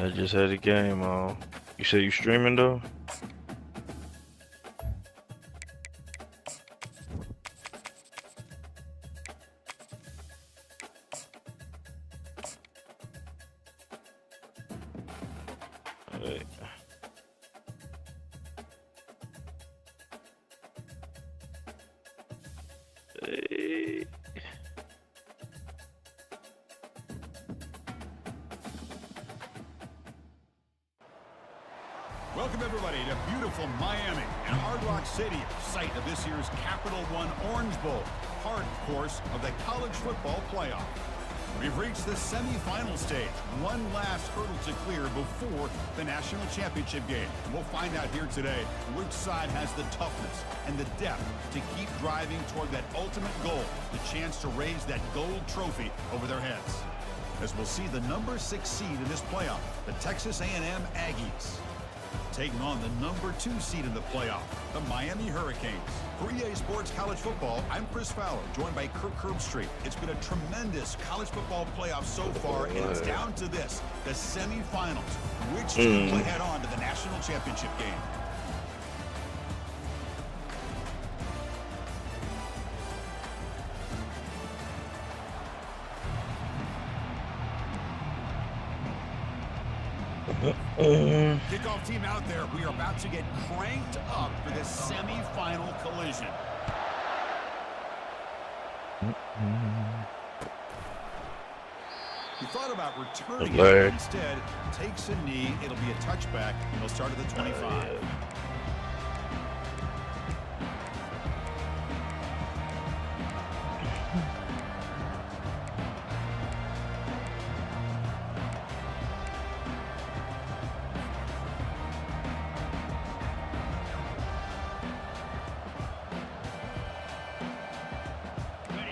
I just had a game on. You say you streaming though? Alright. Hey. Welcome everybody to beautiful Miami and Hard Rock Stadium, site of this year's Capital One Orange Bowl, part, of course, of the college football playoff. We've reached the semifinal stage, one last hurdle to clear before the national championship game. And we'll find out here today which side has the toughness and the depth to keep driving toward that ultimate goal, the chance to raise that gold trophy over their heads. As we'll see the number 6 seed in this playoff, the Texas A&m Aggies, taking on the number 2 seed in the playoff, the Miami Hurricanes. For EA Sports College Football, I'm Chris Fowler, joined by Kirk Herbstreit. It's been a tremendous college football playoff so far, and it's down to this, the semifinals. Which team will head on to the national championship game? Kickoff team out there. We are about to get cranked up for this semi-final collision. He thought about returning it, instead takes a knee. It'll be a touchback, and he'll start at the 25.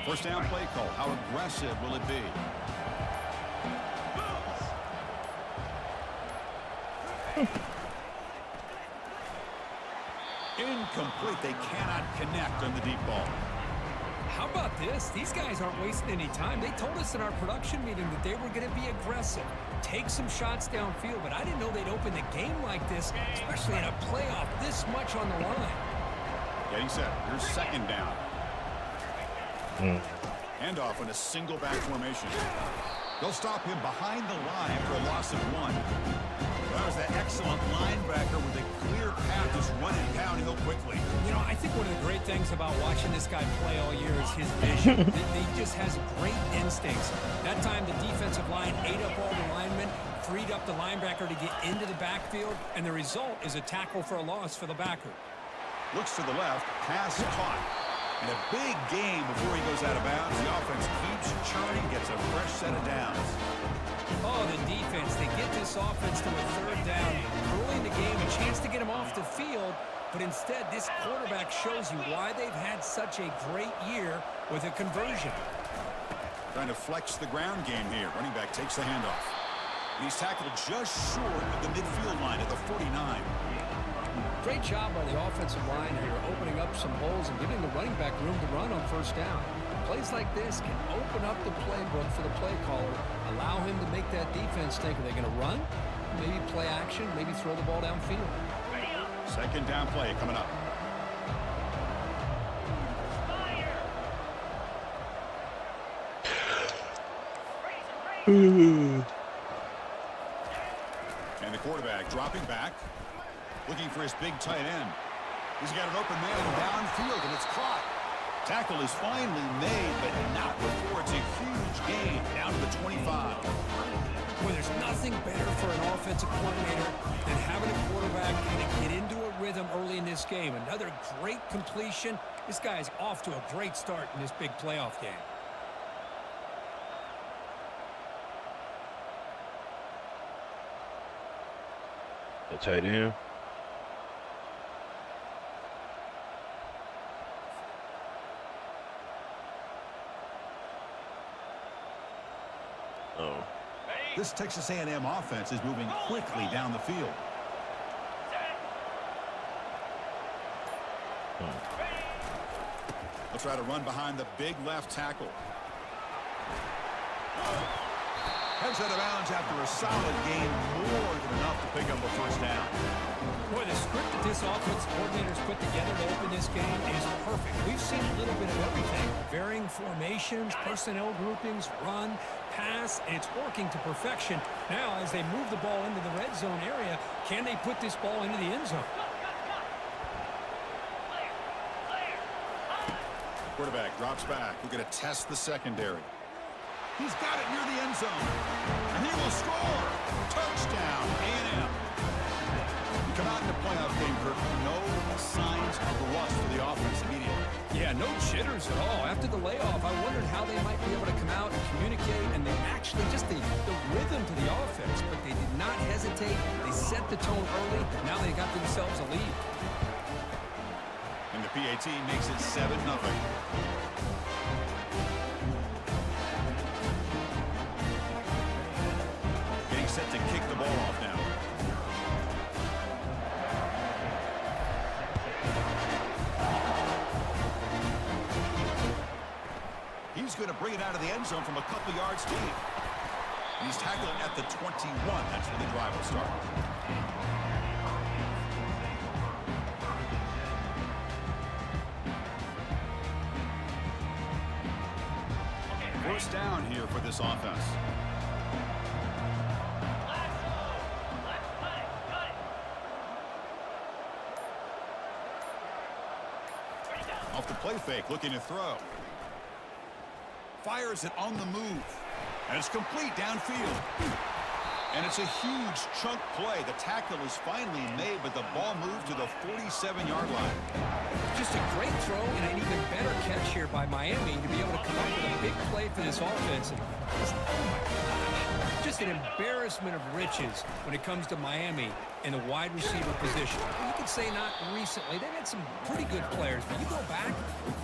First down play call. How aggressive will it be? Incomplete. They cannot connect on the deep ball. How about this? These guys aren't wasting any time. They told us in our production meeting that they were going to be aggressive, take some shots downfield, but I didn't know they'd open the game like this, especially in a playoff this much on the line. Getting set. Here's second down. Handoff in a single back formation. They'll stop him behind the line for a loss of 1. That was the excellent linebacker with a clear path, just running downhill quickly. You know, I think one of the great things about watching this guy play all year is his vision. He just has great instincts. That time the defensive line ate up all the linemen, freed up the linebacker to get into the backfield, and the result is a tackle for a loss for the backer. Looks to the left, pass caught. And a big game before he goes out of bounds. The offense keeps churning, gets a fresh set of downs. Oh, the defense. They get this offense to a third down. Early in the game, a chance to get him off the field. But instead, this quarterback shows you why they've had such a great year with a conversion. Trying to flex the ground game here. Running back takes the handoff. And he's tackled just short of the midfield line at the 49. Great job by the offensive line here, opening up some holes and giving the running back room to run on first down. Plays like this can open up the playbook for the play caller, allow him to make that defense think, are they going to run? Maybe play action, maybe throw the ball downfield. Second down play coming up. And the quarterback dropping back, looking for his big tight end. He's got an open man downfield, and it's caught. Tackle is finally made, but not before it's a huge gain down to the 25. Well, there's nothing better for an offensive coordinator than having a quarterback kind of get into a rhythm early in this game. Another great completion. This guy is off to a great start in this big playoff game. A tight end. Oh. This Texas A&m offense is moving quickly down the field. They'll try to run behind the big left tackle. Heads out of bounds after a solid gain, more up a first down. Boy, the script that this offense coordinator's put together to open this game is perfect. We've seen a little bit of everything. Varying formations, personnel groupings, run, pass, and it's working to perfection. Now, as they move the ball into the red zone area, can they put this ball into the end zone? Quarterback drops back. We're going to test the secondary. He's got it near the end zone. And he will score. Touchdown, A&m. You come out in the playoff game, Kirk. No signs of the rust for the offense immediately. Yeah, no jitters at all. After the layoff, I wondered how they might be able to come out and communicate, and they actually just the rhythm to the offense, but they did not hesitate. They set the tone early. Now they got themselves a lead. And the PAT makes it 7-0. Getting set to kick the ball off now. He's going to bring it out of the end zone from a couple yards deep. And he's tackled at the 21. That's where the drive will start. First down here for this offense. Off the play fake, looking to throw. Fires it on the move. And it's complete downfield. And it's a huge chunk play. The tackle is finally made, but the ball moved to the 47-yard line. Just a great throw and an even better catch here by Miami to be able to come up with a big play for this offense. And just, oh my gosh, just an embarrassment of riches when it comes to Miami in the wide receiver position. You could say not recently. They've had some pretty good players, but you go back,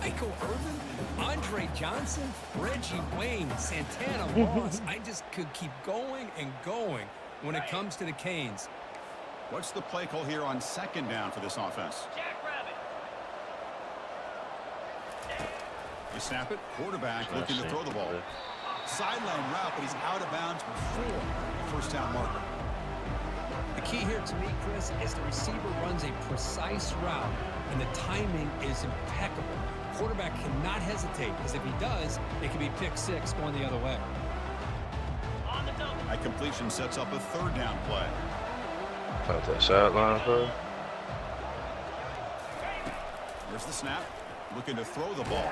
Michael Irvin, Andre Johnson, Reggie Wayne, Santana Moss. I just could keep going and going when it comes to the Canes. What's the play call here on second down for this offense? You snap it, quarterback looking to throw the ball. Sideline route, but he's out of bounds before the first down marker. The key here to me, Chris, is the receiver runs a precise route, and the timing is impeccable. Quarterback cannot hesitate, because if he does, it can be pick six going the other way. That completion sets up a third down play. Got that sideline for. Here's the snap, looking to throw the ball.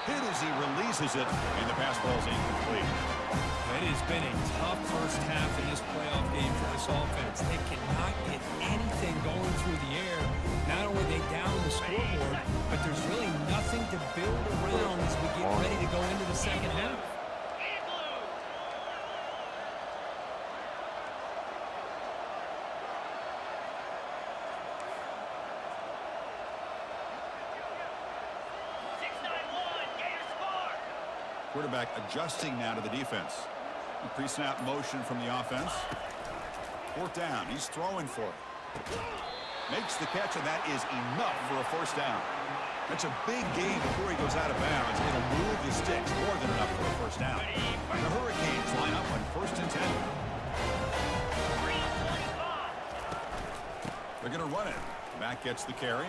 Hit as he releases it, and the pass ball is incomplete. It has been a tough first half in this playoff game for this offense. They cannot get anything going through the air. Not only are they down the scoreboard, but there's really nothing to build around as we get ready to go into the second half. Quarterback adjusting now to the defense. Pre-snap motion from the offense. Fourth down. He's throwing for it. Makes the catch, and that is enough for a first down. That's a big gain before he goes out of bounds. It'll move the sticks more than enough for a first down. The Hurricanes line up on 1st and 10. They're going to run it. Matt gets the carry.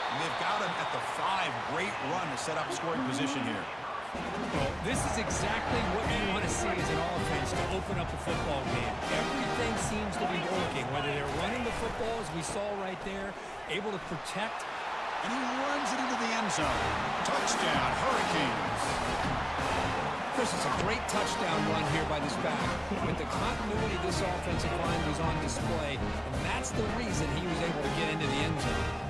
And they've got him at the 5. Great run to set up scoring position here. Well, this is exactly what you want to see as an offense to open up a football game. Everything seems to be working, whether they're running the football, as we saw right there, able to protect. And he runs it into the end zone. Touchdown, Hurricanes. Chris, it's a great touchdown run here by this back. With the continuity this offensive line was on display, and that's the reason he was able to get into the end zone.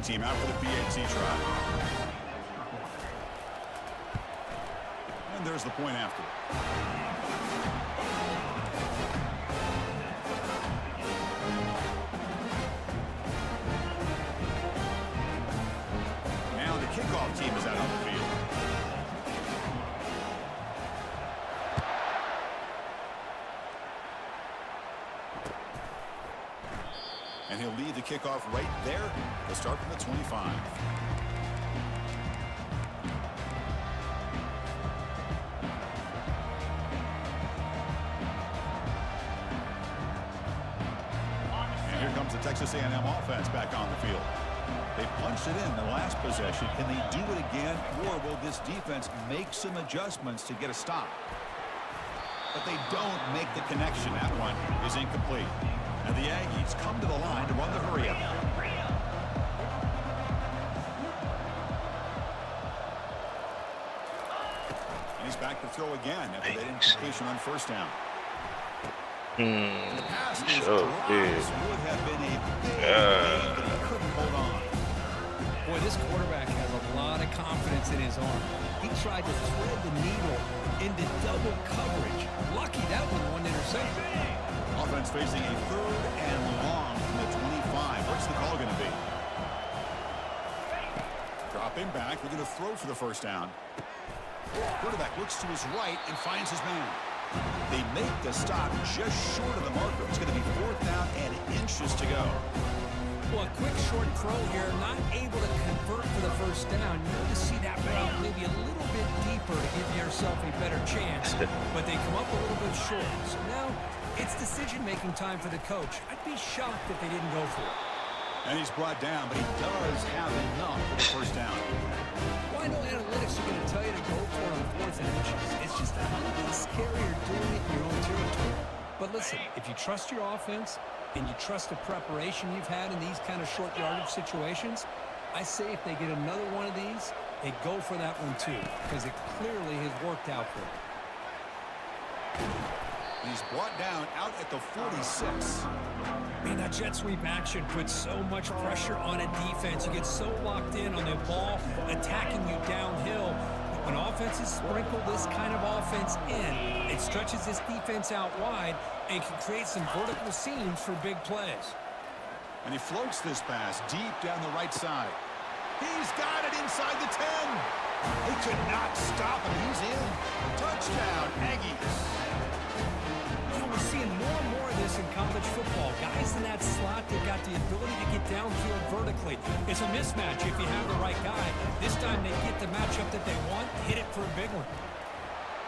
Team out for the PAT try. And there's the point after. Now the kickoff team is out on the field. And he'll lead the kickoff right there to start from the 25. And here comes the Texas A&m offense back on the field. They punched it in the last possession. Can they do it again, or will this defense make some adjustments to get a stop? But they don't make the connection. That one is incomplete. And the Aggies come to the line to run the hurry-up. And he's back to throw again after that incompletion on first down. And the pass is So big. would have been a big lead, but he couldn't hold on. Boy, this quarterback has a lot of confidence in his arm. He tried to thread the needle into double coverage. Lucky that one wasn't intercepted. Offense facing a 3rd and long from the 25. What's the call going to be? Dropping back. We're going to throw for the first down. Quarterback looks to his right and finds his man. They make the stop just short of the marker. It's going to be 4th down and inches to go. Well, a quick short throw here, not able to convert for the first down. You need to see that route maybe a little bit deeper to give yourself a better chance. But they come up a little bit short. So now it's decision-making time for the coach. I'd be shocked if they didn't go for it. And he's brought down, but he does have enough for the first down. Well, I know analytics are going to tell you to go for it on 4th and inches. It's just a little bit scarier doing it in your own territory. But listen, if you trust your offense and you trust the preparation you've had in these kind of short yardage situations, I say if they get another one of these, they go for that one too, because it clearly has worked out for them. He's brought down out at the 46. Man, that jet sweep action puts so much pressure on a defense. You get so locked in on the ball attacking you downhill. But when offenses sprinkle this kind of offense in, it stretches this defense out wide and can create some vertical seams for big plays. And he floats this pass deep down the right side. He's got it inside the 10. They could not stop him. He's in. Touchdown, Aggies. You know, we're seeing more and more of this in college football. Guys in that slot, they've got the ability to get downfield vertically. It's a mismatch if you have the right guy. This time they get the matchup that they want, hit it for a big one.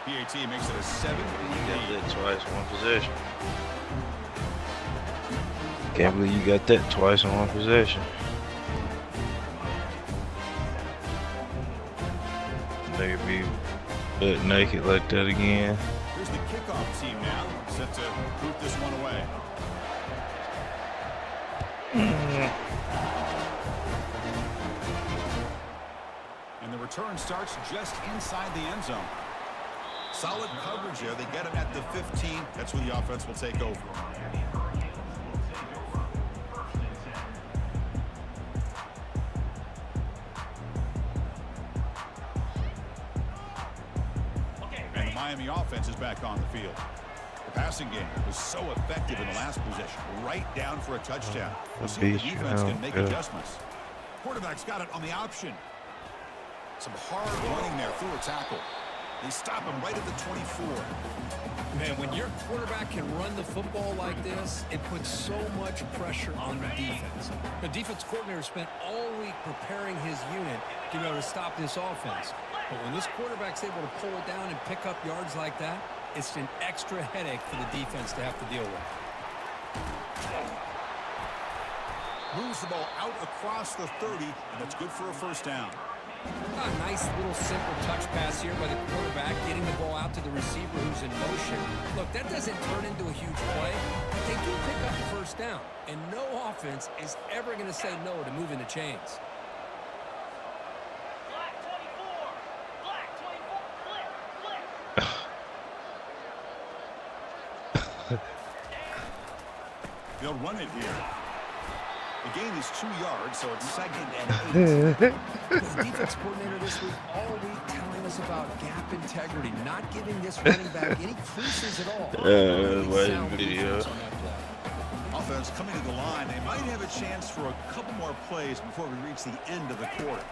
PAT makes it a 7-point Got lead. that twice in one possession. Can't believe you got that twice in one possession. They could be butt naked like that again. Here's the kickoff team now, set to boot this one away. And the return starts just inside the end zone. Solid coverage there. They get him at the 15. That's where the offense will take over. And the Miami offense is back on the field. The passing game was so effective in the last possession, right down for a touchdown. We'll see if the defense can make adjustments. Quarterback's got it on the option. Some hard running there through a tackle. They stop him right at the 24. Man, when your quarterback can run the football like this, it puts so much pressure on the defense. The defense coordinator spent all week preparing his unit to be able to stop this offense. But when this quarterback's able to pull it down and pick up yards like that, it's an extra headache for the defense to have to deal with. Moves the ball out across the 30, and that's good for a first down. A nice little simple touch pass here by the quarterback, getting the ball out to the receiver who's in motion. Look, that doesn't turn into a huge play, but they do pick up the first down. And no offense is ever going to say no to moving the chains. They'll run it here. The gain is 2 yards, so it's 2nd and 8. The defense coordinator this week all week telling us about gap integrity, not giving this running back any creases at all. Watch video. Offense coming to the line. They might have a chance for a couple more plays before we reach the end of the quarter.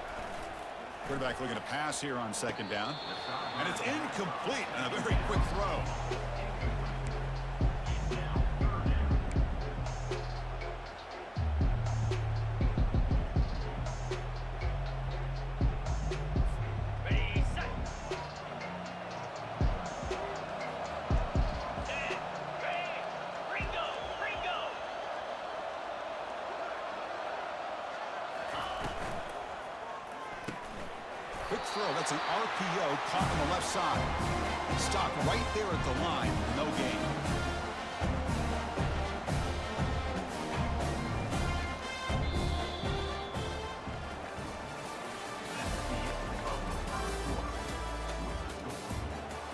Quarterback looking to pass here on 2nd down. And it's incomplete and a very quick throw. Quick throw. That's an RPO caught on the left side. Stopped right there at the line. No gain.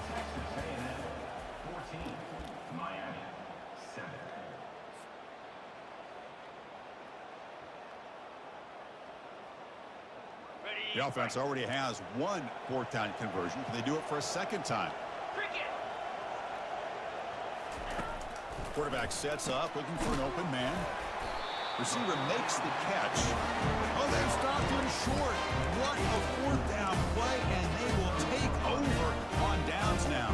Texas A&m 14, Miami 7. The offense already has one fourth down conversion. Can they do it for a second time? Quarterback sets up, looking for an open man. Receiver makes the catch. Oh, they've stopped him short. What a fourth down play, and they will take over on downs now.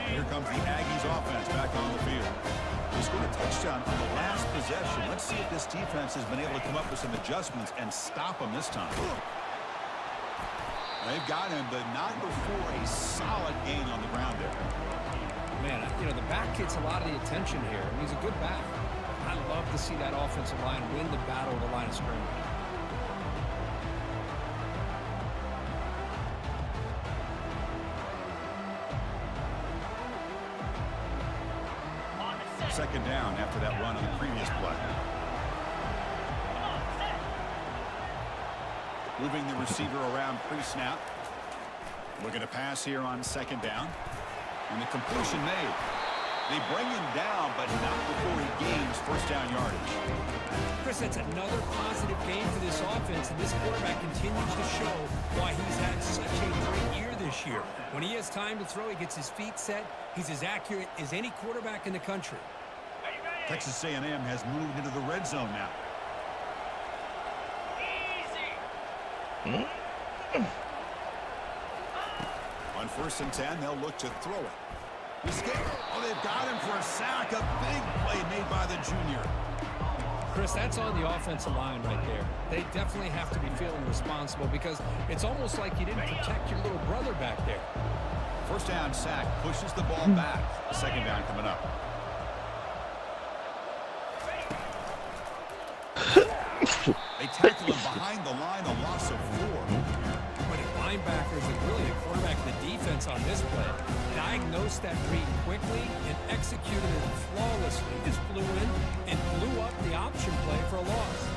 Here comes the Aggies offense back on the field. They scored a touchdown on the last possession. Let's see if this defense has been able to come up with some adjustments and stop them this time. They've got him, but not before a solid gain on the ground there. Man, you know, the back gets a lot of the attention here. I mean, he's a good back. I love to see that offensive line win the battle of the line of scrimmage. Second down after that run on the previous play. Moving the receiver around pre-snap. Looking to pass here on second down. And the completion made. They bring him down, but not before he gains first down yardage. Chris, that's another positive game for this offense, and this quarterback continues to show why he's had such a great year this year. When he has time to throw, he gets his feet set. He's as accurate as any quarterback in the country. Texas A&m has moved into the red zone now. On 1st and 10, they'll look to throw it. Oh, they've got him for a sack. A big play made by the junior. Chris, that's on the offensive line right there. They definitely have to be feeling responsible because it's almost like you didn't protect your little brother back there. First down sack pushes the ball back. Second down coming up. They tackle him behind the line, a loss of 4. But a linebacker is really the quarterback of the defense on this play. Diagnosed that read quickly and executed it flawlessly. Just flew in and blew up the option play for a loss.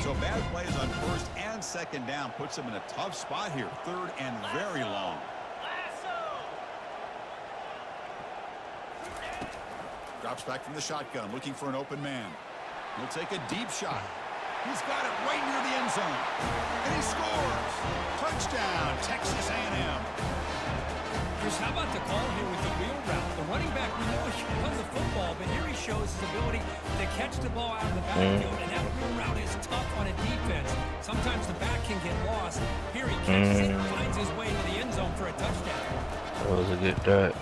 So bad plays on first and second down puts them in a tough spot here. Third and very long. Drops back from the shotgun, looking for an open man. He'll take a deep shot. He's got it right near the end zone. And he scores. Touchdown, Texas A&m. Chris, how about the call here with the wheel route? The running back, we know he can run the football, but here he shows his ability to catch the ball out of the backfield, and that wheel route is tough on a defense. Sometimes the back can get lost. Here he catches it and finds his way into the end zone for a touchdown. That was a good dart.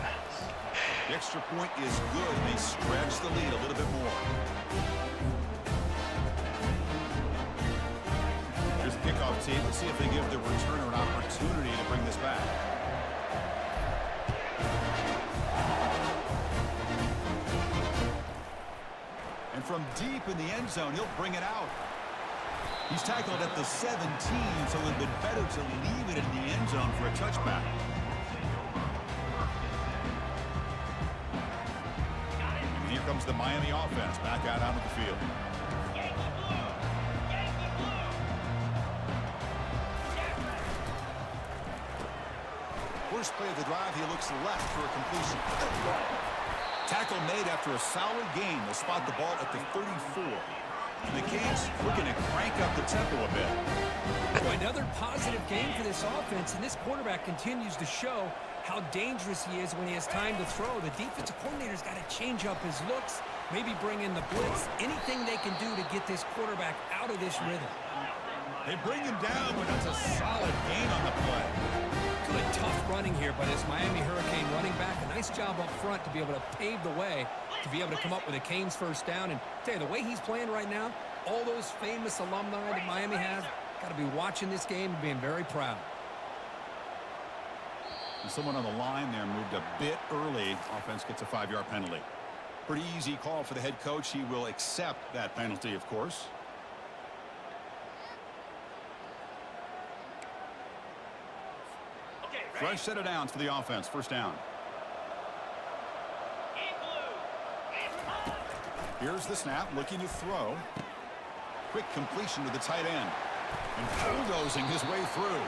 The extra point is good. They stretch the lead a little bit more. Here's the kickoff team. Let's see if they give the returner an opportunity to bring this back. And from deep in the end zone, he'll bring it out. He's tackled at the 17, so it would have been better to leave it in the end zone for a touchback. And here comes the Miami offense back out onto the field. First play of the drive, he looks left for a completion. Tackle made after a solid gain. They'll spot the ball at the 34. And the Canes looking to crank up the tempo a bit. Another positive game for this offense, and this quarterback continues to show how dangerous he is when he has time to throw. The defensive coordinator's got to change up his looks, maybe bring in the blitz, anything they can do to get this quarterback out of this rhythm. They bring him down, but that's a solid gain on the play. Good, tough running here by this Miami Hurricane running quarterback. A nice job up front to be able to pave the way, to be able to come up with a Canes first down. And tell you, the way he's playing right now, all those famous alumni that Miami has, got to be watching this game and being very proud. And someone on the line there moved a bit early. Offense gets a 5-yard penalty. Pretty easy call for the head coach. He will accept that penalty, of course. Fresh set of downs for the offense. First down. Here's the snap, looking to throw. Quick completion to the tight end. And bulldozing his way through.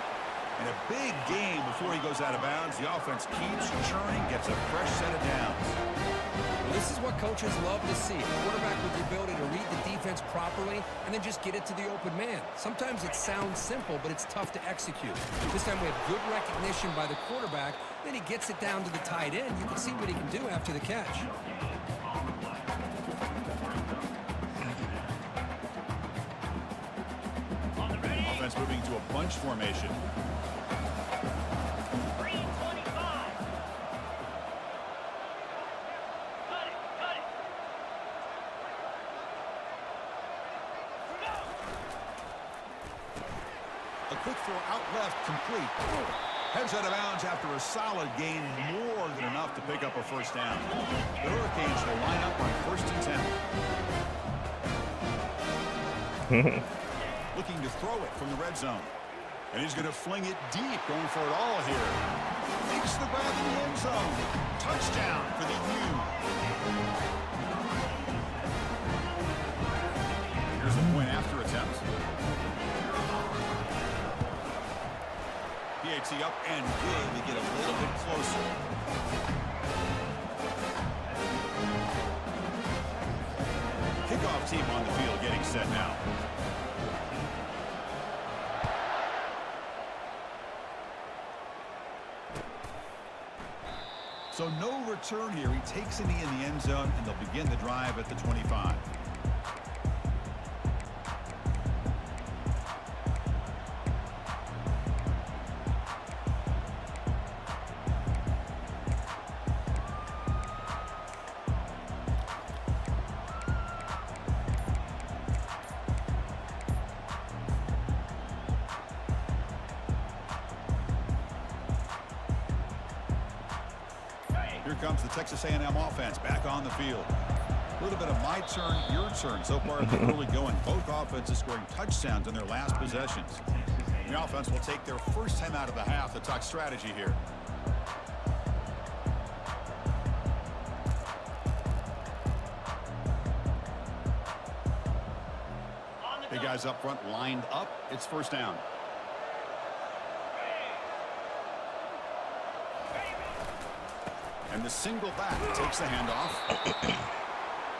And a big game before he goes out of bounds. The offense keeps churning, gets a fresh set of downs. Well, this is what coaches love to see. A quarterback with the ability to read the defense properly and then just get it to the open man. Sometimes it sounds simple, but it's tough to execute. This time we have good recognition by the quarterback. Then he gets it down to the tight end. You can see what he can do after the catch. Offense moving to a bunch formation. A quick throw out left, complete. Heads out of bounds after a solid gain, more than enough to pick up a first down. The Hurricanes will line up on 1st and 10. Looking to throw it from the red zone. And he's going to fling it deep, going for it all here. Makes the grab in the end zone. Touchdown for the U. Here's the point after attempt. PAT up and good to get a little bit closer. Kickoff team on the field getting set now. So no return here. He takes a knee in the end zone, and they'll begin the drive at the 25. Here comes the Texas A&m offense back on the field. A little bit of my turn, your turn so far in the early going. Both offenses scoring touchdowns in their last possessions. The offense will take their first time out of the half to talk strategy here. Big guys up front lined up. It's first down. And the single back takes the handoff.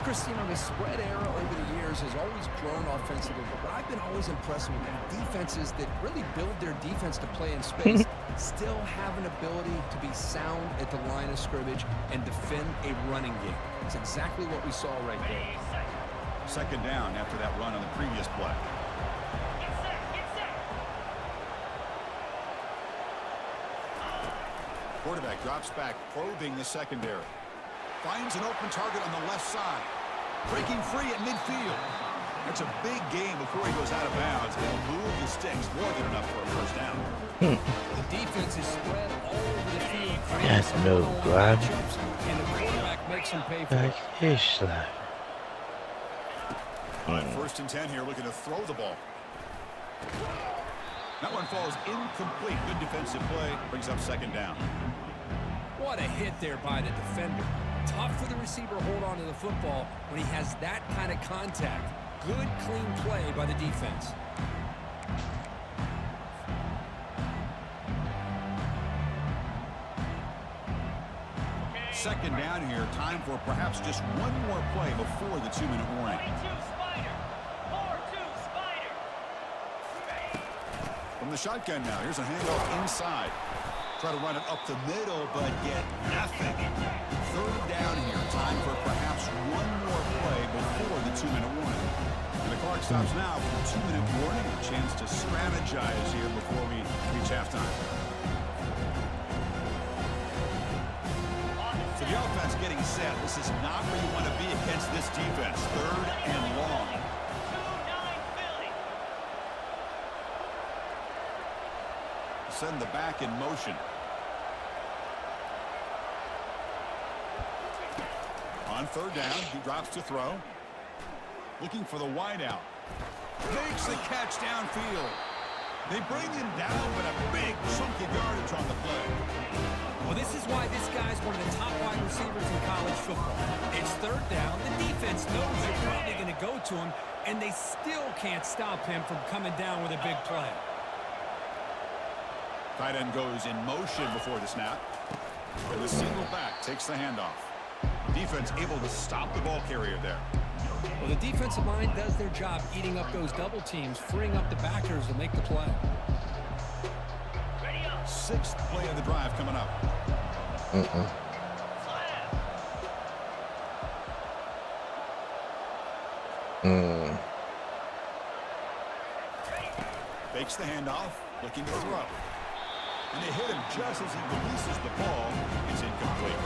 Chris, you know, the spread era over the years has always grown offensively, but what I've been always impressed with defenses that really build their defense to play in space still have an ability to be sound at the line of scrimmage and defend a running game. It's exactly what we saw right there. Second down after that run on the previous play. Quarterback drops back, probing the secondary. Finds an open target on the left side. Breaking free at midfield. That's a big gain before he goes out of bounds. He'll move the sticks, more than enough for a first down. The defense is spread all over the field. That's no grab. And the quarterback makes him pay for it. On 1st and 10 here, looking to throw the ball. That one falls incomplete. Good defensive play. Brings up second down. What a hit there by the defender. Tough for the receiver to hold on to the football when he has that kind of contact. Good, clean play by the defense. Second down here. Time for perhaps just one more play before the 2-minute warning. From the shotgun now. Here's a handoff inside. Try to run it up the middle, but get nothing. Third down here. Time for perhaps one more play before the 2-minute warning. And the clock stops now for the 2-minute warning. A chance to strategize here before we reach halftime. The offense getting set. This is not where you want to be against this defense. 3rd and long. Send the back in motion. On 3rd down, he drops to throw. Looking for the wide out. Makes the catch downfield. They bring him down, but a big chunk of yardage on the play. Well, this is why this guy's one of the top wide receivers in college football. It's 3rd down. The defense knows they're probably going to go to him, and they still can't stop him from coming down with a big play. Tight end goes in motion before the snap. And the single back takes the handoff. Defense able to stop the ball carrier there. Well, the defensive line does their job eating up those double teams, freeing up the backers to make the play. 6th play of the drive coming up. Fakes the handoff, looking to throw. And they hit him just as he releases the ball. It's incomplete.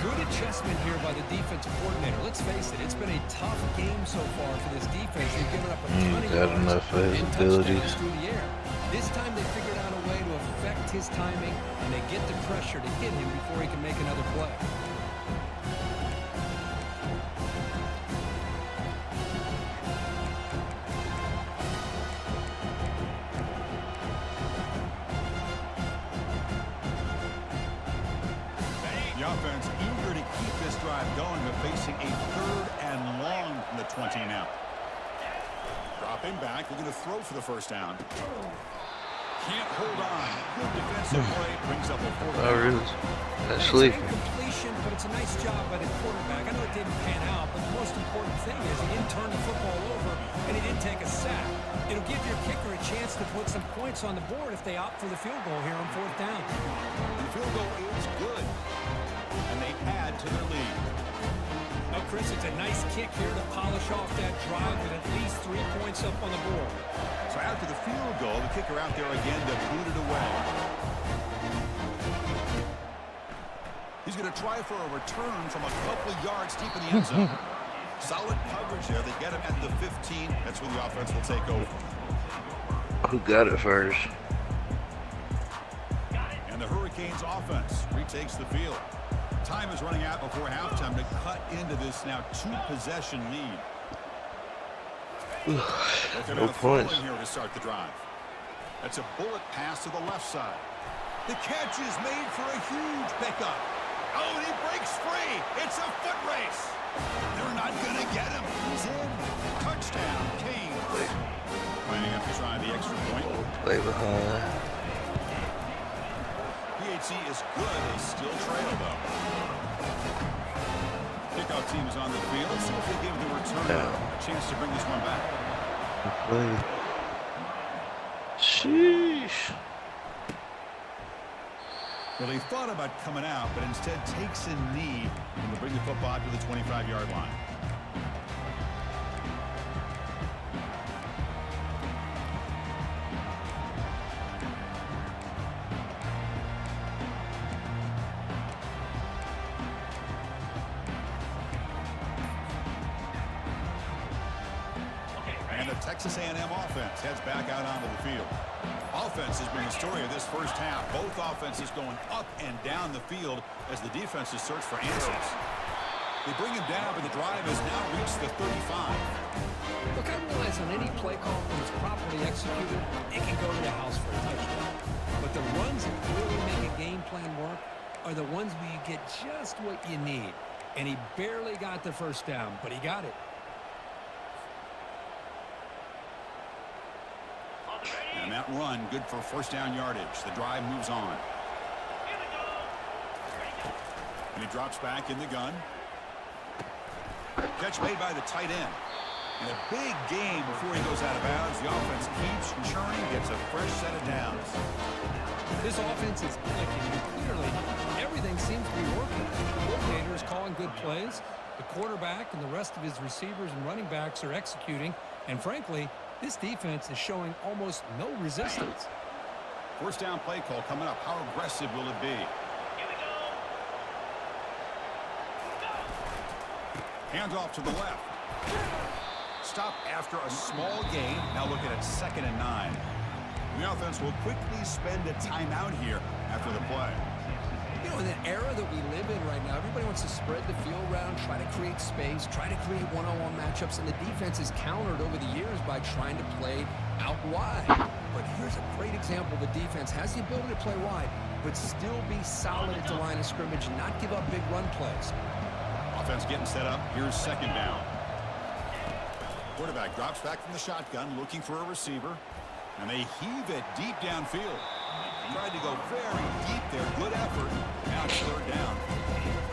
Good adjustment here by the defensive coordinator. Let's face it, it's been a tough game so far for this defense. They've given up a ton of yards enough of his and abilities touchdowns through the air. This time they figured out a way to affect his timing, and they get the pressure to hit him before he can make another play. The offense eager to keep this drive going, but facing a 3rd and long from the 20 now. Dropping back, looking to throw for the 1st down. Can't hold on. Good defensive play, brings up a 4th down. Oh, really? That's It's sleeping. an incompletion, but it's a nice job by the quarterback. I know it didn't pan out, but the most important thing is he didn't turn the football over, and he didn't take a sack. It'll give your kicker a chance to put some points on the board if they opt for the field goal here on 4th down. The field goal is good, and they add to their lead. Oh, Chris, it's a nice kick here to polish off that drive with at least 3 points up on the board. So after the field goal, the kicker out there again to boot it away. He's going to try for a return from a couple yards deep in the end zone. Solid coverage there. They get him at the 15. That's when the offense will take over. Who got it first? And the Hurricanes offense retakes the field. Time is running out before halftime to cut into this now 2-possession lead. No points. Here to start the drive. That's a bullet pass to the left side. The catch is made for a huge pickup. Oh, and he breaks free. It's a foot race. They're not going to get him. He's in. Touchdown, Canes. Planning up to try the extra point. Play behind. PHC is good. They still trail, though. Kickoff team is on the field. See if they give the returner a chance to bring this one back. Play. Sheesh. Well, he thought about coming out, but instead takes a knee and will bring the football to the 25-yard line. And the Texas A&m offense heads back out onto the field. Offense has been the story of this first half. Both offenses going up and down the field as the defenses search for answers. They bring him down, but the drive has now reached the 35. Look, I realize on any play call, when it's properly executed, it can go to the house for a touchdown. But the runs that really make a game plan work are the ones where you get just what you need. And he barely got the first down, but he got it. And that run, good for first down yardage. The drive moves on. And he drops back in the gun. Catch made by the tight end. And a big game before he goes out of bounds. The offense keeps churning, gets a fresh set of downs. This offense is clicking. Clearly, everything seems to be working. The coordinator is calling good plays. The quarterback and the rest of his receivers and running backs are executing. And frankly, this defense is showing almost no resistance. First down play call coming up. How aggressive will it be? Hands off to the left. Stop after a small gain. Now looking at 2nd and 9. The offense will quickly spend a timeout here after the play. You know, in the era that we live in right now, everybody wants to spread the field around, try to create space, try to create one-on-one matchups, and the defense is countered over the years by trying to play out wide. But here's a great example. The defense has the ability to play wide, but still be solid at the line of scrimmage and not give up big run plays. Offense getting set up. Here's 2nd down. Quarterback drops back from the shotgun, looking for a receiver. And they heave it deep downfield. Tried to go very deep there. Good effort. Now it's 3rd down.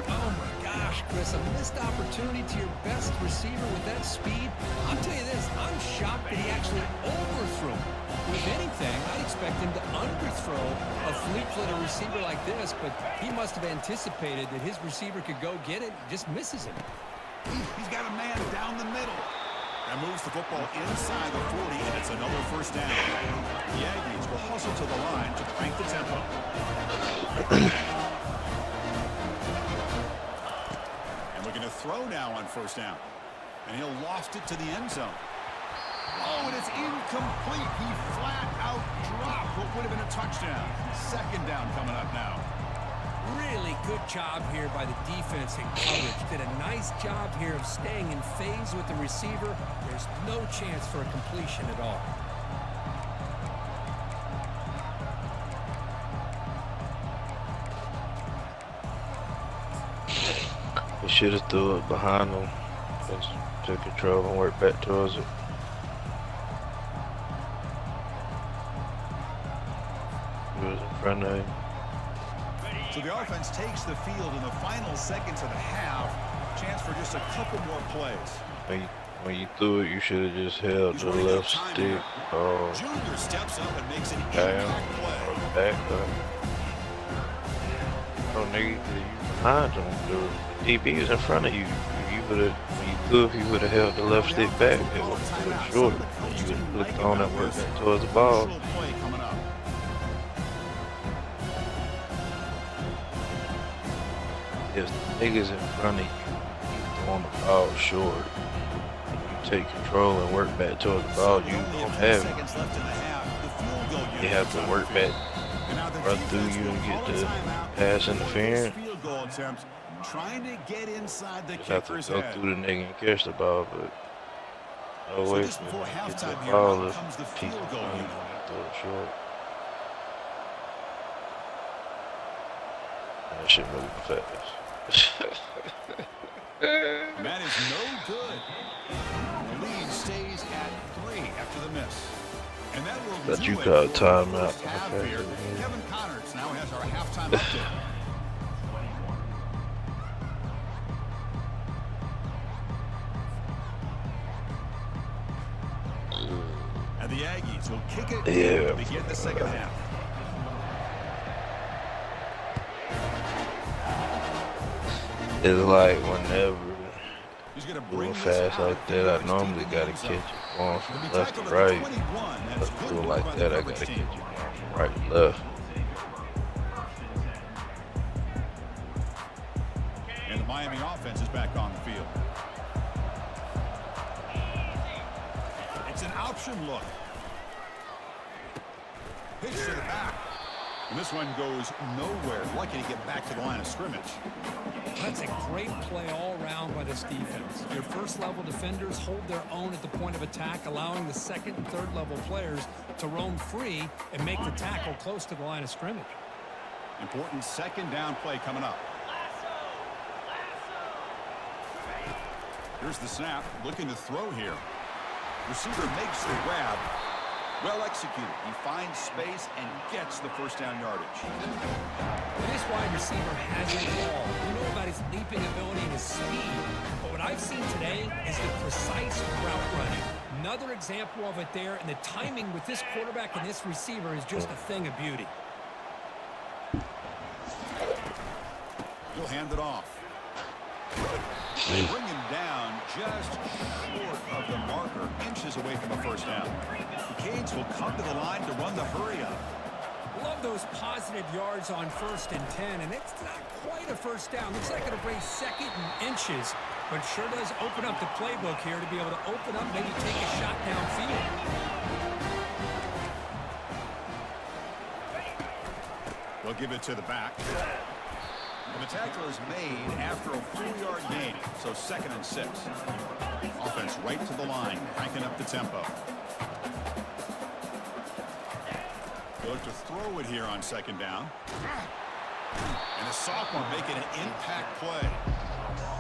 Oh, my gosh, Chris. A missed opportunity to your best receiver with that speed. I'll tell you this. I'm shocked that he actually overthrew him. If anything, I'd expect him to underthrow a fleet-footed receiver like this, but he must have anticipated that his receiver could go get it. Just misses him. He's got a man down the middle. And moves the football inside the 40, and it's another 1st down. The Aggies will hustle to the line to crank the tempo. And looking to throw now on 1st down. And he'll loft it to the end zone. Oh, and it's incomplete. He flat out dropped what would have been a touchdown. 2nd down coming up now. Really good job here by the defense and coverage. Did a nice job here of staying in phase with the receiver. There's no chance for a completion at all. He should have threw it behind him. Just took control and worked back towards it. He was in front of him. So the offense takes the field in the final seconds of the half. Chance for just a couple more plays. When you threw it, you should have just held the left stick or Junior steps up and makes an down impact play. or back up. Oh, nigga, you behind him. The DB was in front of you. When you threw, if you would have held the left stick back, it would have been short. You would have looked on and worked back towards the ball. If the niggas in front of you throwing the ball short, you take control and work back toward the ball, you don't have it. You have to work back, run through you and get the pass interference. Trying to get inside the You have to kicker's go head. through the nigga and catch the ball, but no So way just for before him to get halftime the here, ball out if comes the he's field goal behind you unit. and throw it short. That shit moving fast. And that is no good. The lead stays at 3 after the miss. And that will Thought do you it called for timeout. the first half Okay. here. Kevin Connors now has our halftime update. And the Aggies will kick it Yeah. to begin the 2nd half. It's like whenever He's going to bring moving this fast out like that, I deep normally in the gotta end catch zone. it going He'll from be left to tackled at the right. 21. That's But good doing work like by the that, I coverage gotta catch team. it going from right to left. And the Miami offense is back on the field. It's an option look. Pitch to the back. And this one goes nowhere. Lucky to get back to the line of scrimmage. That's a great play all around by this defense. Your first-level defenders hold their own at the point of attack, allowing the second and third-level players to roam free and make the tackle close to the line of scrimmage. Important 2nd down play coming up. Here's the snap. Looking to throw here. Receiver makes the grab. Well executed. He finds space and gets the 1st down yardage. This wide receiver has it all. We know about his leaping ability and his speed, but what I've seen today is the precise route running. Another example of it there, and the timing with this quarterback and this receiver is just a thing of beauty. He'll hand it off. They bring him down just short of the marker, inches away from the 1st down. The Canes will come to the line to run the hurry up. Love those positive yards on 1st and 10, and it's not quite a 1st down. Looks like it'll bring 2nd and inches. but sure does open up the playbook here to be able to open up, maybe take a shot downfield. They'll give it to the back. And the tackle is made after a 4-yard gain, so 2nd and 6. Offense right to the line, cranking up the tempo. They look to throw it here on 2nd down. And the sophomore making an impact play.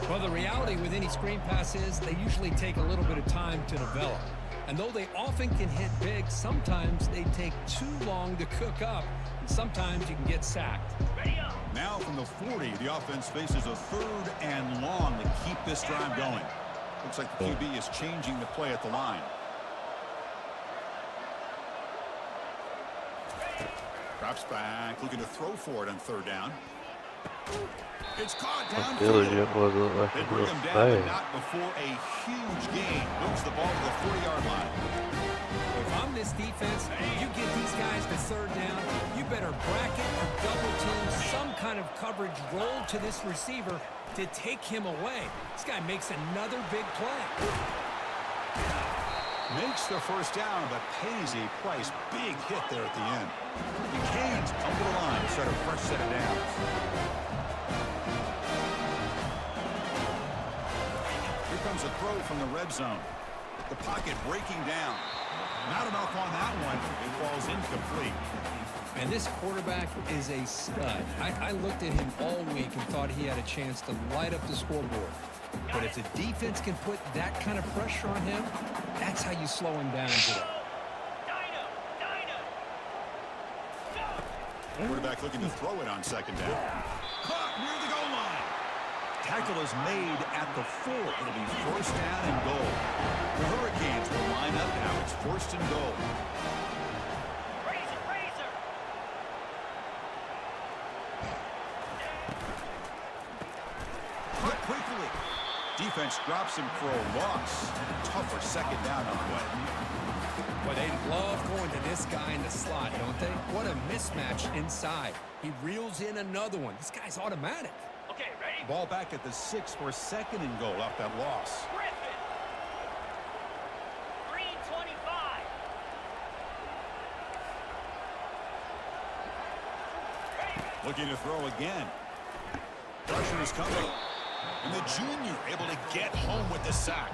Well, the reality with any screen pass is they usually take a little bit of time to develop. And though they often can hit big, sometimes they take too long to cook up, and sometimes you can get sacked. Now from the 40, the offense faces a 3rd and long to keep this drive going. Looks like the QB is changing the play at the line. Drops back, looking to throw for it on 3rd down. It's caught downfield. They bring him down, but not before a huge gain. Moves the ball to the 40-yard line. If I'm this defense, you get these guys to 3rd down, you better bracket or double team some kind of coverage roll to this receiver to take him away. This guy makes another big play. Makes the 1st down, but pays a price. Big hit there at the end. The Canes come to the line to start a fresh set of downs. Here comes a throw from the red zone. The pocket breaking down. Not enough on that one. It falls incomplete. And this quarterback is a stud. I looked at him all week and thought he had a chance to light up the scoreboard. But if the defense can put that kind of pressure on him, that's how you slow him down today. Quarterback looking to throw it on 2nd down. Caught near the goal line. Tackle is made at the 4. It'll be 1st down and goal. The Hurricanes will line up now. It's 1st and goal. Cut quickly. Defense drops him for a loss. Tougher 2nd down on the way. Well, they love going to this guy in the slot, don't they? What a mismatch inside. He reels in another one. This guy's automatic. Okay, ready? Ball back at the 6 for 2nd and goal off that loss. Griffin. 325. Looking to throw again. Pressure is coming. And the junior able to get home with the sack.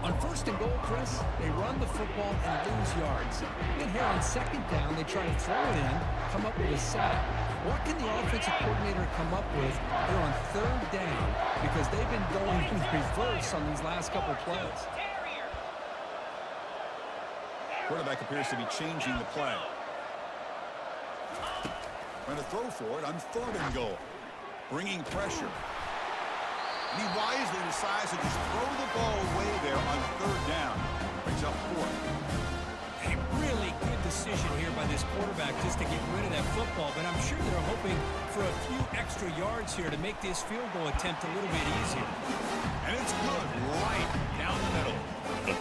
On 1st and goal, Chris, they run the football and lose yards. Then here on 2nd down, they try to throw it in, come up with a sack. What can the offensive coordinator come up with here on 3rd down? Because they've been going in reverse on these last couple plays. Quarterback appears to be changing the play. Trying to throw for it on 3rd and goal. Bringing pressure. And he wisely decides to just throw the ball away there on 3rd down. Brings up 4th. A really good decision here by this quarterback just to get rid of that football, but I'm sure they're hoping for a few extra yards here to make this field goal attempt a little bit easier. And it's good right down the middle.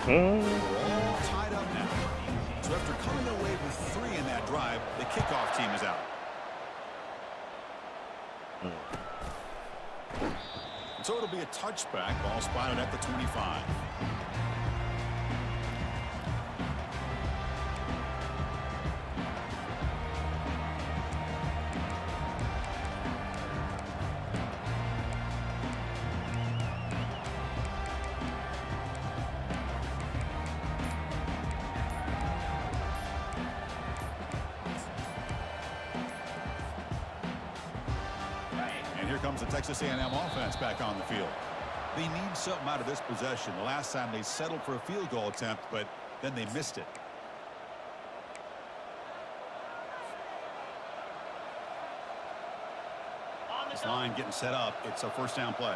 We're all tied up now. So after coming away with 3 in that drive, the kickoff team is out. So it'll be a touchback. Ball spotted at the 25. Here comes the Texas A&m offense back on the field. They need something out of this possession. The last time they settled for a field goal attempt, but then they missed it. This line getting set up. It's a 1st down play.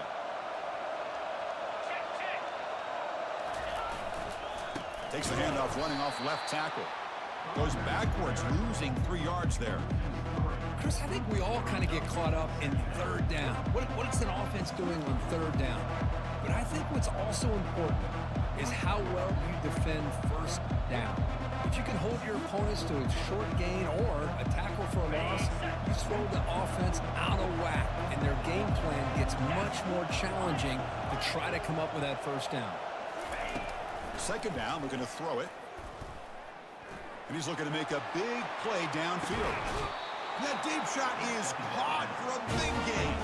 Takes the handoff, running off left tackle. Goes backwards, losing 3 yards there. Chris, I think we all kind of get caught up in 3rd down. What's an offense doing on 3rd down? But I think what's also important is how well you defend 1st down. If you can hold your opponents to a short gain or a tackle for a loss, you just throw the offense out of whack, and their game plan gets much more challenging to try to come up with that first down. Second down, looking to throw it. And he's looking to make a big play downfield. And that deep shot is caught for a big gain.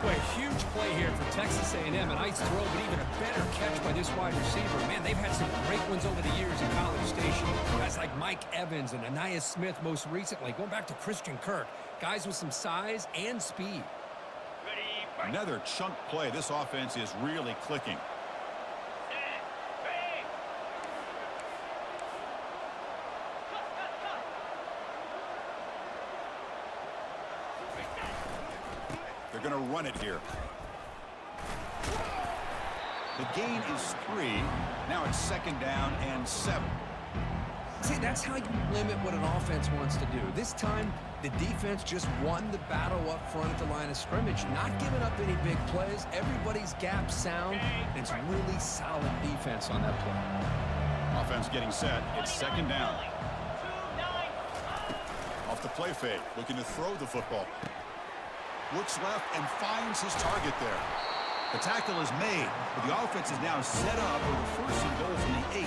Boy, a huge play here for Texas A&M. A nice throw, but even a better catch by this wide receiver. Man, they've had some great ones over the years in College Station. Guys like Mike Evans and Anais Smith most recently. Going back to Christian Kirk. Guys with some size and speed. Another chunk play. This offense is really clicking. They're going to run it here. The gain is 3. Now it's second down and 7. See, that's how you limit what an offense wants to do. This time, the defense just won the battle up front at the line of scrimmage, not giving up any big plays. Everybody's gap sound, and it's really solid defense on that play. Offense getting set. It's second down. Off the play fake, looking to throw the football. Looks left and finds his target there. The tackle is made, but the offense is now set up with a first and goal from the 8.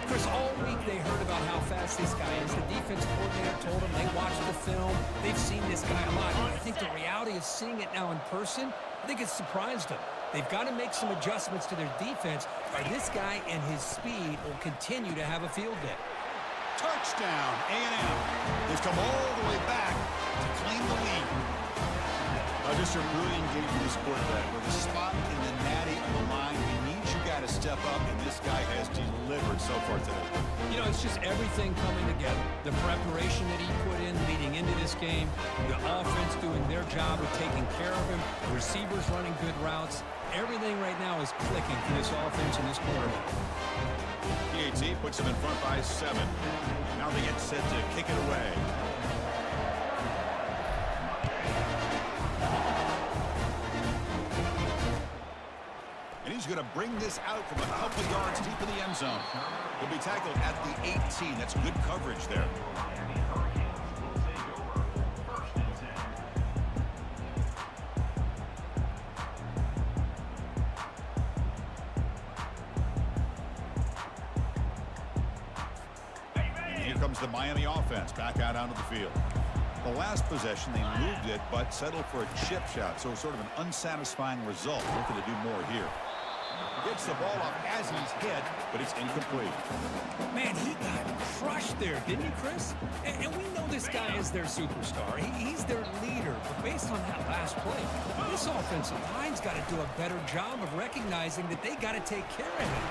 Chris, all week they heard about how fast this guy is. The defense coordinator told them they watched the film. They've seen this guy a lot. But I think the reality of seeing it now in person, I think it's surprised them. They've got to make some adjustments to their defense, or this guy and his speed will continue to have a field day. Touchdown, A&M. They've come all the way back to claim the lead. Just a brilliant game for this quarterback. With a spot in the natty on the line, he needs you guys to step up, and this guy has delivered so far today. You know, it's just everything coming together. The preparation that he put in leading into this game, the offense doing their job of taking care of him, the receivers running good routes. Everything right now is clicking for this offense and this quarterback. PAT puts him in front by 7. Now they get set to kick it away. And he's going to bring this out from a couple of yards deep in the end zone. He'll be tackled at the 18. That's good coverage there. And here comes the Miami offense back out onto the field. The last possession, they moved it, but settled for a chip shot, so sort of an unsatisfying result. Looking to do more here. Gets the ball off as he's hit, but it's incomplete. Man, he got crushed there, didn't he, Chris? And we know this guy is their superstar. He's their leader. But based on that last play, this offensive line's got to do a better job of recognizing that they got to take care of him.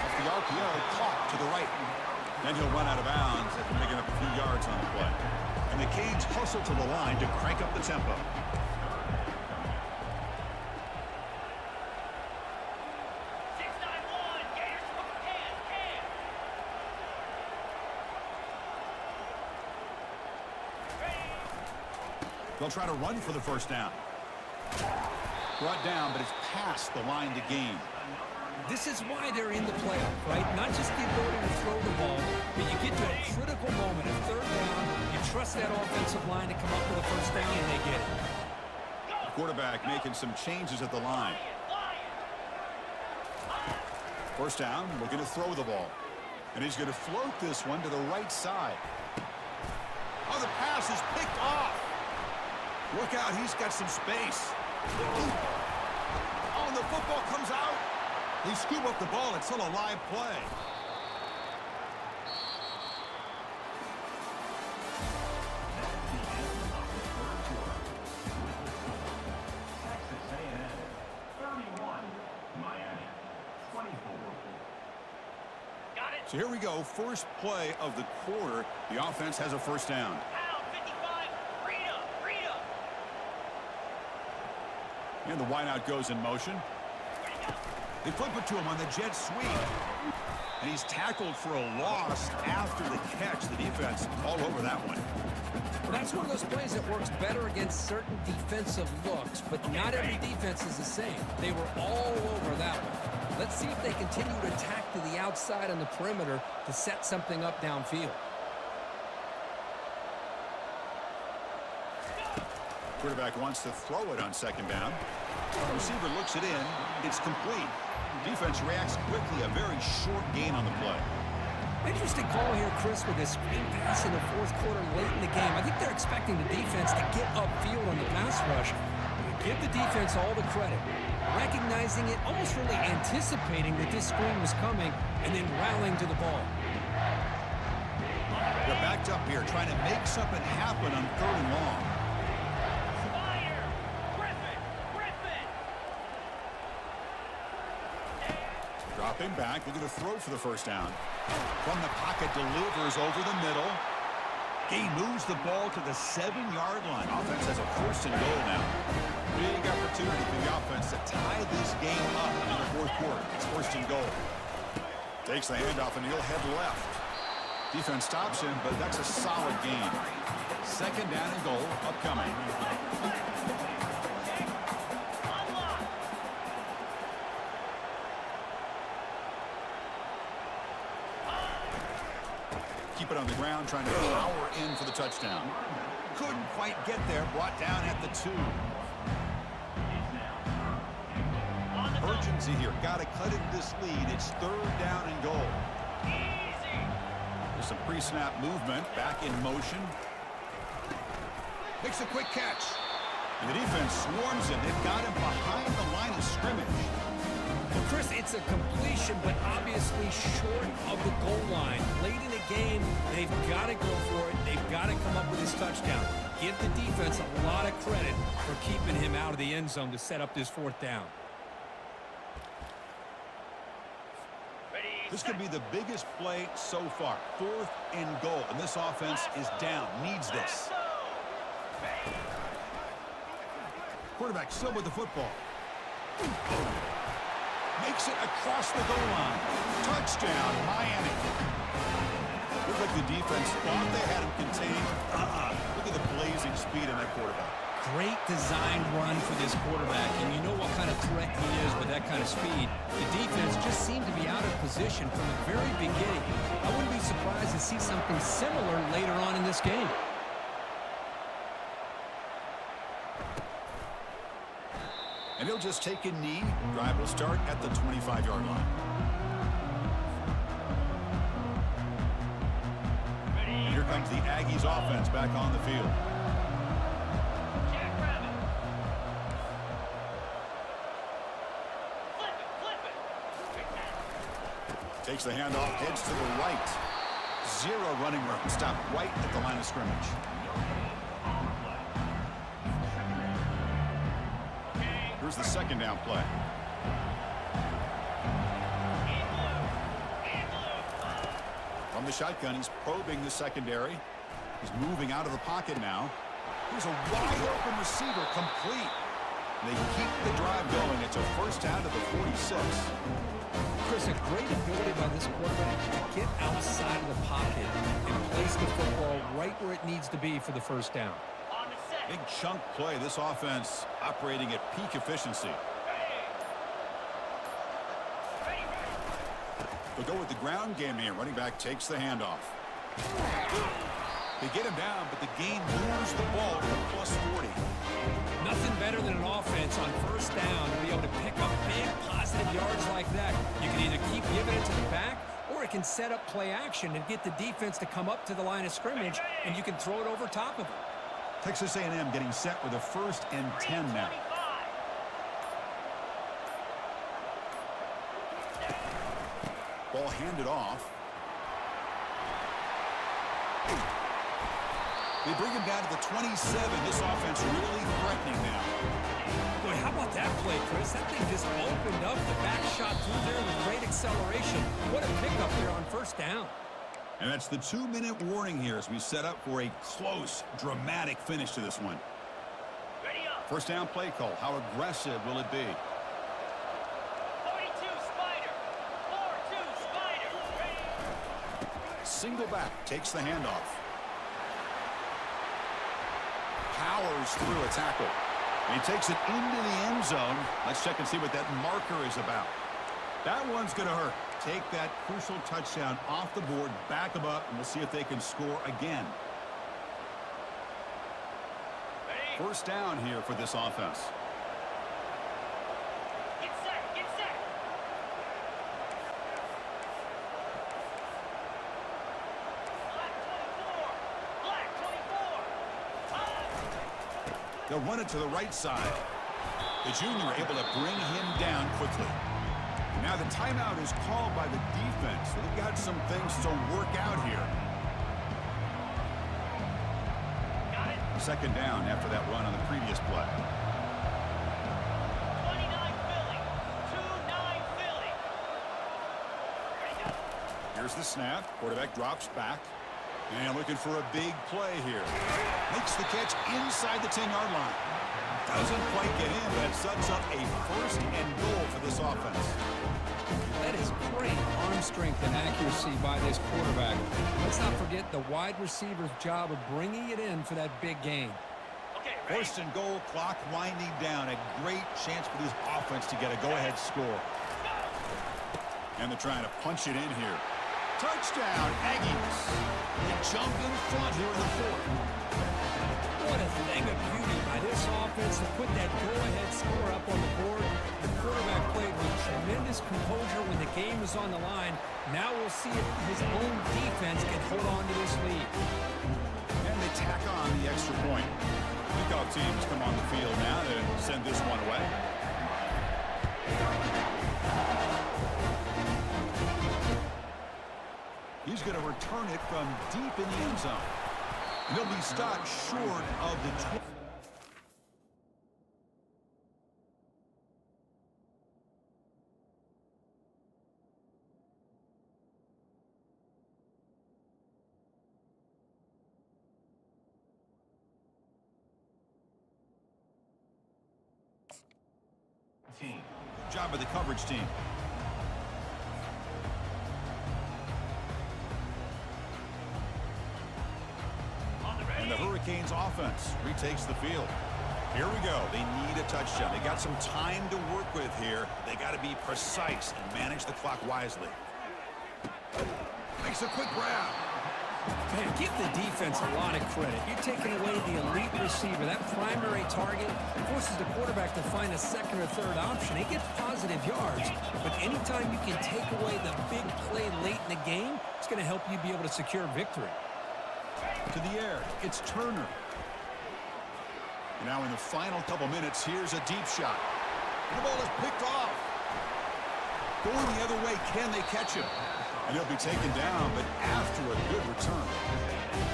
Off the RPO, caught to the right. Then he'll run out of bounds after picking up a few yards on the play. And the Canes hustle to the line to crank up the tempo. They'll try to run for the first down. Brought down, but it's past the line to gain. This is why they're in the playoff, right? Not just the ability to throw the ball, but you get to a critical moment, a third down, you trust that offensive line to come up with a first down, and they get it. The quarterback making some changes at the line. First down, looking to throw the ball. And he's going to float this one to the right side. Oh, the pass is picked off. Look out, he's got some space. Oh, and the football comes out. They scoop up the ball. It's still a live play. Texas A&M 31, Miami 24. Got it. So here we go. First play of the quarter. The offense has a first down. Pound 55. Rita. And the wideout goes in motion. They flip it to him on the jet sweep. And he's tackled for a loss after the catch. The defense all over that one. Well, that's one of those plays that works better against certain defensive looks, but not every defense is the same. They were all over that one. Let's see if they continue to attack to the outside on the perimeter to set something up downfield. Quarterback wants to throw it on second down. Receiver looks it in. It's complete. Defense reacts quickly. A very short gain on the play. Interesting call here, Chris, with this screen pass in the fourth quarter late in the game. I think they're expecting the defense to get upfield on the pass rush. Give the defense all the credit, recognizing it, almost really anticipating that this screen was coming, and then rallying to the ball. They're backed up here, trying to make something happen on 3rd and long. Fire! Griffin! Dropping back, looking to throw for the first down. From the pocket, delivers over the middle. He moves the ball to the 7-yard line. Offense has a 1st and goal now. Big opportunity for the offense to tie this game up in the fourth quarter. It's 1st and goal. Takes the handoff and he'll head left. Defense stops him, but that's a solid gain. 2nd down and goal upcoming. Keep it on the ground, trying to power in for the touchdown. Couldn't quite get there, brought down at the 2. Urgency here, got to cut into this lead. It's 3rd down and goal. There's some pre-snap movement, back in motion. Makes a quick catch. And the defense swarms him. They've got him behind the line of scrimmage. Well, Chris, it's a completion, but obviously short of the goal line. Late in the game, they've got to go for it. They've got to come up with this touchdown. Give the defense a lot of credit for keeping him out of the end zone to set up this 4th down. This could be the biggest play so far. 4th and goal, and this offense is down. Needs this. Quarterback still with the football. Makes it across the goal line. Touchdown, Miami. Looked like the defense thought they had him contained. Look at the blazing speed in that quarterback. Great designed run for this quarterback, and you know what kind of threat he is with that kind of speed. The defense just seemed to be out of position from the very beginning. I wouldn't be surprised to see something similar later on in this game. And he'll just take a knee. Drive will start at the 25-yard line. And here comes the Aggies offense back on the field. Takes the handoff, heads to the right. 0 running room. Stop right at the line of scrimmage. Here's the 2nd down play. From the shotgun, he's probing the secondary. He's moving out of the pocket now. Here's a wide open receiver, complete. They keep the drive going. It's a 1st down to the 46. Chris, a great ability by this quarterback to get outside of the pocket and place the football right where it needs to be for the 1st down. Big chunk play. This offense operating at peak efficiency. They'll go with the ground game here. Running back takes the handoff. They get him down, but the gain moves the ball to +40. Nothing better than an offense on 1st down to be able to pick up big positive yards like that. You can either keep giving it to the back, or it can set up play action and get the defense to come up to the line of scrimmage, and you can throw it over top of it. Texas A&m getting set with a 1st and 10 now. Ball handed off. They bring him down to the 27. This offense really threatening now. Boy, how about that play, Chris? That thing just opened up. The back shot through there with great acceleration. What a pickup there on 1st down. And that's the 2-minute warning here as we set up for a close, dramatic finish to this one. 1st down play call. How aggressive will it be? 42 Spider. 4-2 Spider. Ready. Single back. Takes the handoff. Powers through a tackle. And he takes it into the end zone. Let's check and see what that marker is about. That one's going to hurt. Take that crucial touchdown off the board, back them up, and we'll see if they can score again. Ready. First down here for this offense. Get set, get set. Black 24. They'll run it to the right side. The junior able to bring him down quickly. Now the timeout is called by the defense. They've got some things to work out here. Got it. Second down after that run on the previous play. 29 Philly. 2-9 Philly. Ready to go. Here's the snap. Quarterback drops back. And looking for a big play here. Makes the catch inside the 10-yard line. Doesn't quite get in, but it sets up a first and goal for this offense. That is great arm strength and accuracy by this quarterback. Let's not forget the wide receiver's job of bringing it in for that big gain. Okay, ready. First and goal, clock winding down. A great chance for this offense to get a go-ahead score. And they're trying to punch it in here. Touchdown, Aggies. They jump in front here in the fourth. What a thing of beauty by this offense to put that go-ahead score up on the board. The quarterback played with tremendous composure when the game was on the line. Now we'll see if his own defense can hold on to this lead. And they tack on the extra point. Kickoff teams come on the field now to send this one away. He's going to return it from deep in the end zone. And he'll be stopped short of the 20. Good job by the coverage team. And the Hurricanes offense retakes the field. Here we go. They need a touchdown. They got some time to work with here. They got to be precise and manage the clock wisely. Makes a quick grab. Man, give the defense a lot of credit. You're taking away the elite receiver, that primary target, forces the quarterback to find a second or third option. He gets positive yards, but anytime you can take away the big play late in the game, it's going to help you be able to secure victory. To the air, it's Turner. And now in the final couple minutes, here's a deep shot. And the ball is picked off. Going the other way, can they catch him? And he'll be taken down, but after a good return.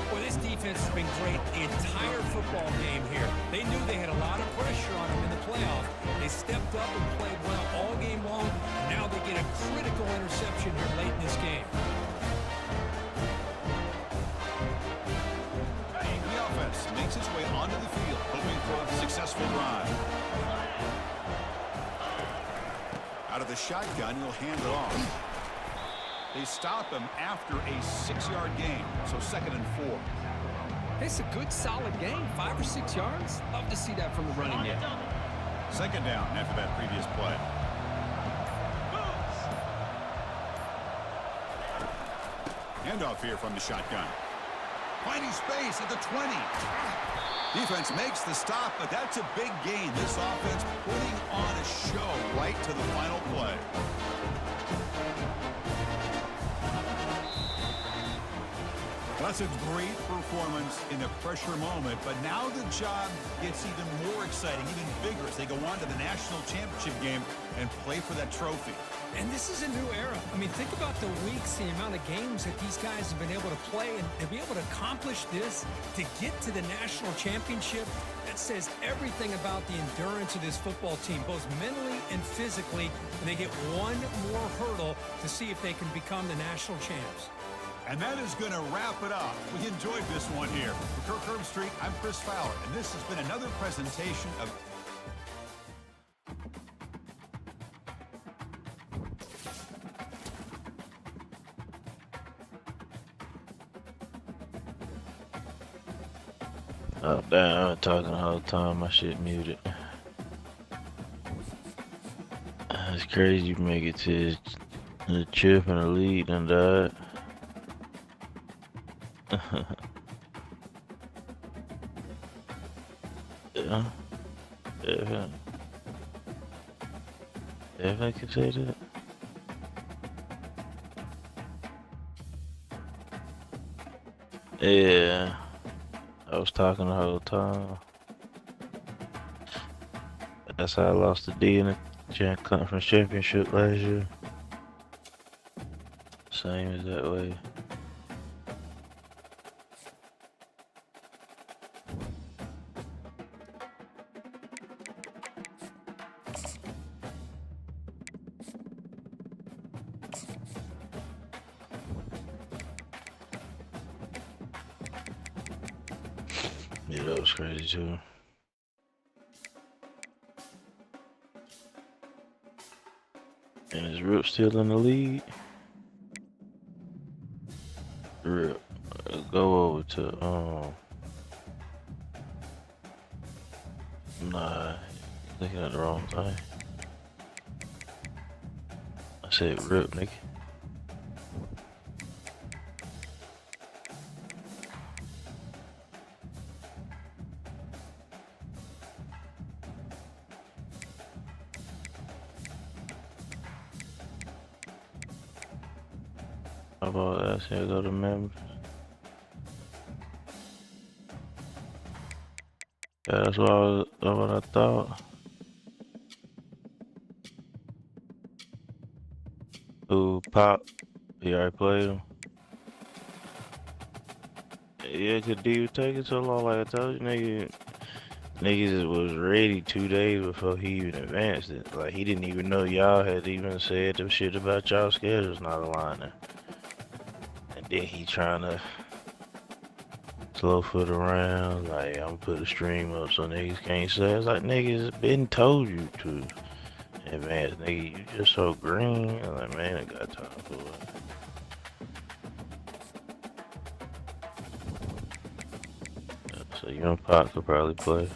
Well, this defense has been great the entire football game here. They knew they had a lot of pressure on them in the playoff. They stepped up and played well all game long. Now they get a critical interception here late in this game. The offense makes its way onto the field, hoping for a successful drive. Out of the shotgun, he'll hand it off. They stop him after a 6-yard gain, so second and 4. It's a good, solid game, 5 or 6 yards. Love to see that from the running game. Second down after that previous play. Handoff here from the shotgun. Finding space at the 20. Defense makes the stop, but that's a big gain. This offense putting on a show right to the final play. That's a great performance in a pressure moment, but now the job gets even more exciting, even bigger as they go on to the national championship game and play for that trophy. And this is a new era. I mean, think about the weeks, the amount of games that these guys have been able to play, and to be able to accomplish this, to get to the national championship, that says everything about the endurance of this football team, both mentally and physically. And they get one more hurdle to see if they can become the national champs. And that is going to wrap it up. We enjoyed this one here. For Kirk Herbstreit, I'm Chris Fowler, and this has been another presentation of... Oh damn, I'm talking the whole time, my shit muted. It's crazy you make it to the chip and the lead and died. Yeah. Yeah. If I could say that. Yeah. I was talking the whole time. That's how I lost the D in the conference championship last year. Same as that way. Yeah, that was crazy too. And is Rip still in the lead? Rip, go over to nah, looking at the wrong thing. I said Rip, nigga. How about that? Here go to members. Yeah, that's what I thought. Who Pop? He already played him. Yeah, cause D was taking so long. Like I told you, niggas was ready 2 days before he even advanced it. Like he didn't even know y'all had even said the shit about y'all schedules not aligning. And then he trying to slow foot around. Like I'm gonna put a stream up so niggas can't say. It's like niggas been told you to advance. Nigga, you just so green. I'm like, man, I got time for it. So young Pop could probably play.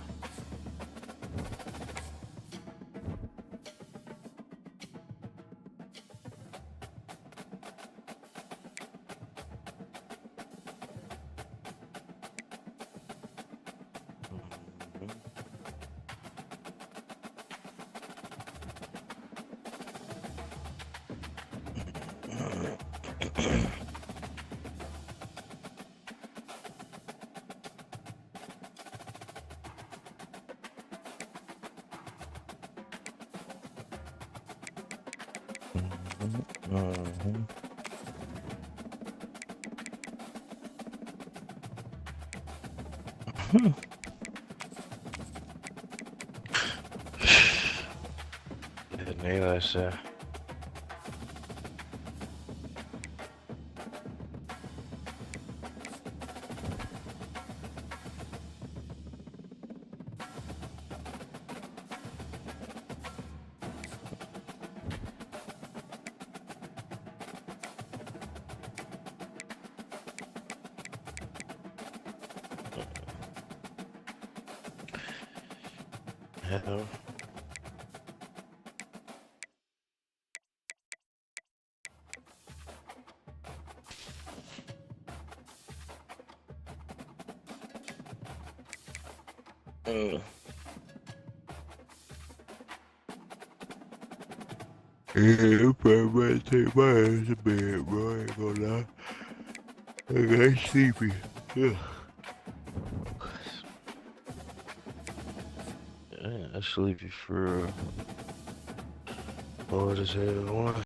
Yeah, Neil, I said. Hello. Yeah, I probably might take my ass to bed, bro. I ain't gonna lie. I got sleepy. Yeah. I sleepy for bored as hell.